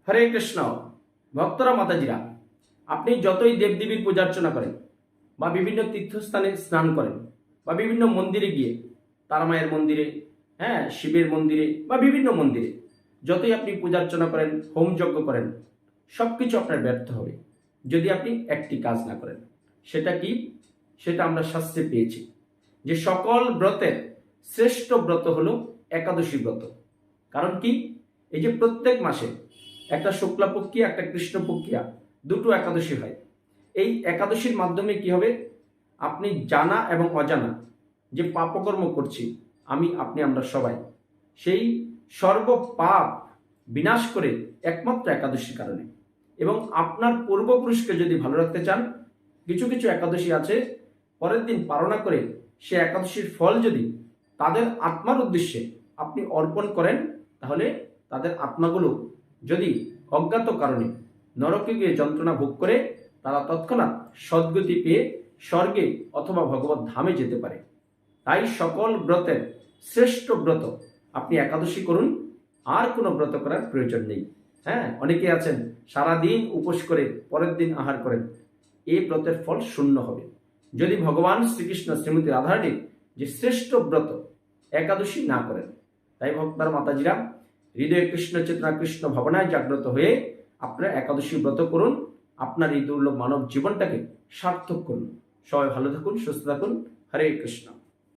হরে কৃষ্ণ। ভক্তরা, মাতাজিরা, আপনি যতই দেবদেবীর পূজা অর্চনা করেন বা বিভিন্ন তীর্থস্থানে স্নান করেন বা বিভিন্ন মন্দিরে গিয়ে, তারামায়ের মন্দিরে, শিবের মন্দিরে বা বিভিন্ন মন্দিরে যতই আপনি পূজা অর্চনা করেন, হোম যজ্ঞ করেন, সব কিছু আপনার ব্যর্থ হবে যদি আপনি একটি কাজ না করেন। সেটা কি? সেটা আমরা শাস্ত্রে পেয়েছি যে সকল ব্রতের শ্রেষ্ঠ ব্রত হলো একাদশী ব্রত। কারণ কি? এই যে প্রত্যেক মাসে একটা শুক্লাপক্ষিয়া একটা কৃষ্ণপক্ষিয়া দুটো একাদশী হয়। এই একাদশীর মাধ্যমে কি হবে? আপনি জানা এবং অজানা যে পাপকর্ম করছি আপনি আমরা সবাই, সেই সর্ব পাপ বিনাশ করে একমাত্র একাদশীর কারণে। এবং আপনার পূর্বপুরুষকে যদি ভালো রাখতে চান, কিছু কিছু একাদশী আছে পরের দিন পালনা করে সে একাদশীর ফল যদি তাদের আত্মার উদ্দেশ্যে আপনি অর্পণ করেন, তাহলে তাদের আত্মাগুলো যদি অজ্ঞাত কারণে নরকে গিয়ে যন্ত্রণা ভোগ করে, তারা তৎক্ষণাৎ সদ্গতি পেয়ে স্বর্গে অথবা ভগবত ধামে যেতে পারে। তাই সকল ব্রতের শ্রেষ্ঠ ব্রত আপনি একাদশী করুন, আর কোনো ব্রত করার প্রয়োজন নেই। অনেকে আছেন সারাদিন উপোস করে পরের দিন আহার করেন, এই ব্রতের ফল শূন্য হবে যদি ভগবান শ্রীকৃষ্ণ শ্রীমতী রাধারানীর যে শ্রেষ্ঠ ব্রত একাদশী না করেন। তাই ভক্তার, মাতাজিরা, হৃদয়ে কৃষ্ণ চেতনা, কৃষ্ণ ভাবনায় জাগ্রত হয়ে আপনারা একাদশী ব্রত করুন। আপনার এই দুর্লভ মানব জীবনটাকে সার্থক করুন। সবাই ভালো থাকুন, সুস্থ থাকুন। হরে কৃষ্ণ।